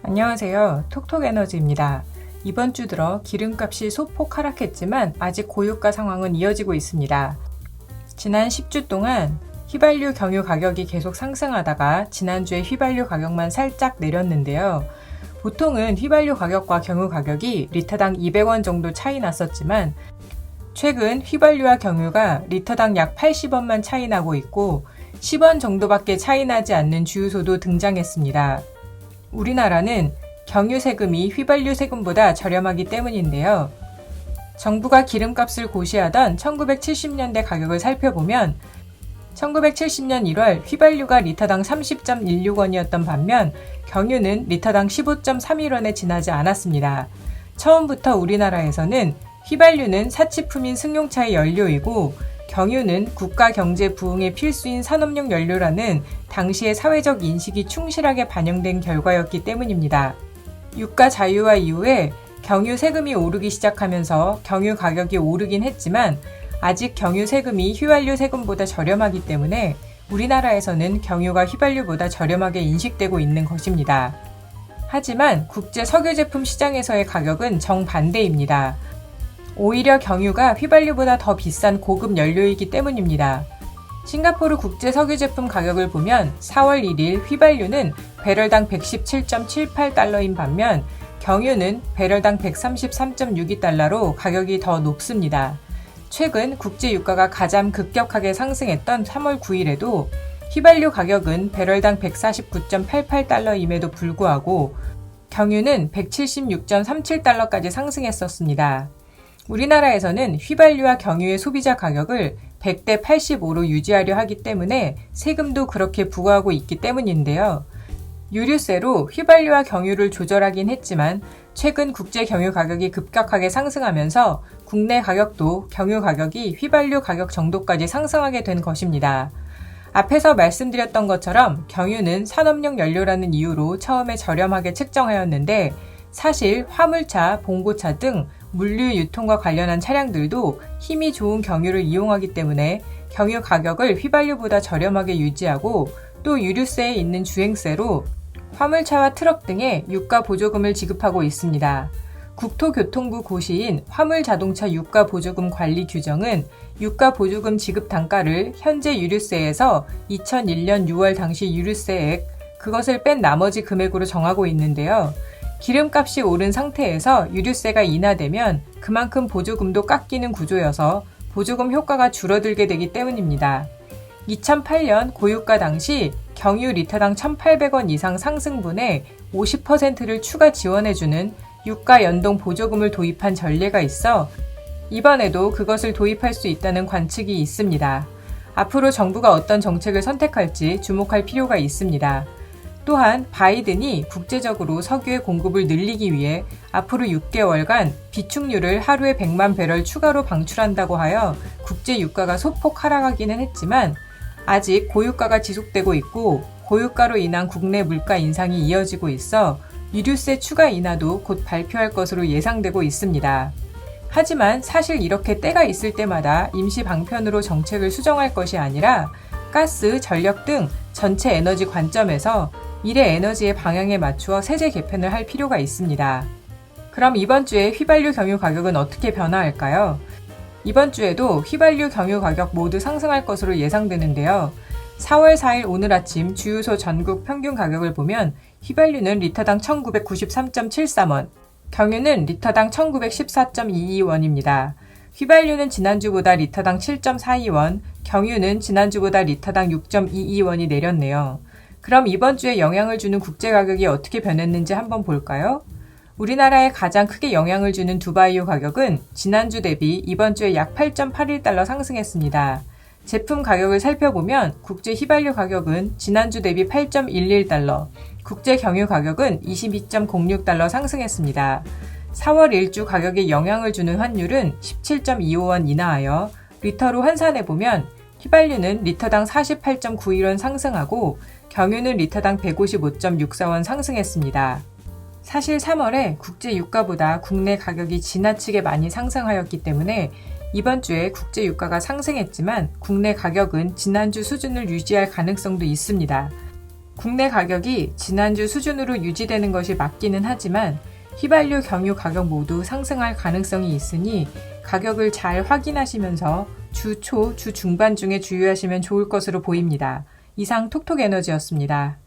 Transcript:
안녕하세요. 톡톡에너지입니다. 이번 주 들어 기름값이 소폭 하락했지만 아직 고유가 상황은 이어지고 있습니다. 지난 10주 동안 휘발유 경유 가격이 계속 상승하다가 지난주에 휘발유 가격만 살짝 내렸는데요. 보통은 휘발유 가격과 경유 가격이 리터당 200원 정도 차이 났었지만 최근 휘발유와 경유가 리터당 약 80원만 차이 나고 있고 10원 정도밖에 차이 나지 않는 주유소도 등장했습니다. 우리나라는 경유 세금이 휘발유 세금보다 저렴하기 때문인데요. 정부가 기름값을 고시하던 1970년대 가격을 살펴보면 1970년 1월 휘발유가 리터당 30.16원이었던 반면 경유는 리터당 15.31원에 지나지 않았습니다. 처음부터 우리나라에서는 휘발유는 사치품인 승용차의 연료이고 경유는 국가 경제 부흥의 필수인 산업용 연료라는 당시의 사회적 인식이 충실하게 반영된 결과였기 때문입니다. 유가 자유화 이후에 경유 세금이 오르기 시작하면서 경유 가격이 오르긴 했지만 아직 경유 세금이 휘발유 세금보다 저렴하기 때문에 우리나라에서는 경유가 휘발유보다 저렴하게 인식되고 있는 것입니다. 하지만 국제 석유 제품 시장에서의 가격은 정반대입니다. 오히려 경유가 휘발유보다 더 비싼 고급 연료이기 때문입니다. 싱가포르 국제 석유 제품 가격을 보면 4월 1일 휘발유는 배럴당 117.78달러인 반면 경유는 배럴당 133.62달러로 가격이 더 높습니다. 최근 국제 유가가 가장 급격하게 상승했던 3월 9일에도 휘발유 가격은 배럴당 149.88달러임에도 불구하고 경유는 176.37달러까지 상승했었습니다. 우리나라에서는 휘발유와 경유의 소비자 가격을 100대 85로 유지하려 하기 때문에 세금도 그렇게 부과하고 있기 때문인데요. 유류세로 휘발유와 경유를 조절하긴 했지만 최근 국제 경유 가격이 급격하게 상승하면서 국내 가격도 경유 가격이 휘발유 가격 정도까지 상승하게 된 것입니다. 앞에서 말씀드렸던 것처럼 경유는 산업용 연료라는 이유로 처음에 저렴하게 책정하였는데 사실 화물차, 봉고차 등 물류 유통과 관련한 차량들도 힘이 좋은 경유를 이용하기 때문에 경유 가격을 휘발유보다 저렴하게 유지하고 또 유류세에 있는 주행세로 화물차와 트럭 등에 유가 보조금을 지급하고 있습니다. 국토교통부 고시인 화물자동차 유가보조금 관리 규정은 유가보조금 지급 단가를 현재 유류세에서 2001년 6월 당시 유류세액, 그것을 뺀 나머지 금액으로 정하고 있는데요. 기름값이 오른 상태에서 유류세가 인하되면 그만큼 보조금도 깎이는 구조여서 보조금 효과가 줄어들게 되기 때문입니다. 2008년 고유가 당시 경유 리터당 1,800원 이상 상승분에 50%를 추가 지원해주는 유가 연동 보조금을 도입한 전례가 있어 이번에도 그것을 도입할 수 있다는 관측이 있습니다. 앞으로 정부가 어떤 정책을 선택할지 주목할 필요가 있습니다. 또한 바이든이 국제적으로 석유의 공급을 늘리기 위해 앞으로 6개월간 비축유를 하루에 100만 배럴 추가로 방출한다고 하여 국제 유가가 소폭 하락하기는 했지만 아직 고유가가 지속되고 있고 고유가로 인한 국내 물가 인상이 이어지고 있어 유류세 추가 인하도 곧 발표할 것으로 예상되고 있습니다. 하지만 사실 이렇게 때가 있을 때마다 임시 방편으로 정책을 수정할 것이 아니라 가스, 전력 등 전체 에너지 관점에서 미래 에너지의 방향에 맞추어 세제 개편을 할 필요가 있습니다. 그럼 이번 주에 휘발유 경유 가격은 어떻게 변화할까요? 이번 주에도 휘발유 경유 가격 모두 상승할 것으로 예상되는데요. 4월 4일 오늘 아침 주유소 전국 평균 가격을 보면 휘발유는 리터당 1,993.73원, 경유는 리터당 1,914.22원입니다. 휘발유는 지난주보다 리터당 7.42원, 경유는 지난주보다 리터당 6.22원이 내렸네요. 그럼 이번 주에 영향을 주는 국제 가격이 어떻게 변했는지 한번 볼까요? 우리나라에 가장 크게 영향을 주는 두바이유 가격은 지난주 대비 이번 주에 약 8.81달러 상승했습니다. 제품 가격을 살펴보면 국제 휘발유 가격은 지난주 대비 8.11달러, 국제 경유 가격은 22.06달러 상승했습니다. 4월 1주 가격에 영향을 주는 환율은 17.25원 인하하여 리터로 환산해보면 휘발유는 리터당 48.91원 상승하고 경유는 리터당 155.64원 상승했습니다. 사실 3월에 국제 유가보다 국내 가격이 지나치게 많이 상승하였기 때문에 이번 주에 국제 유가가 상승했지만 국내 가격은 지난주 수준을 유지할 가능성도 있습니다. 국내 가격이 지난주 수준으로 유지되는 것이 맞기는 하지만 휘발유, 경유 가격 모두 상승할 가능성이 있으니 가격을 잘 확인하시면서 주 초, 주 중반 중에 주유하시면 좋을 것으로 보입니다. 이상 톡톡에너지였습니다.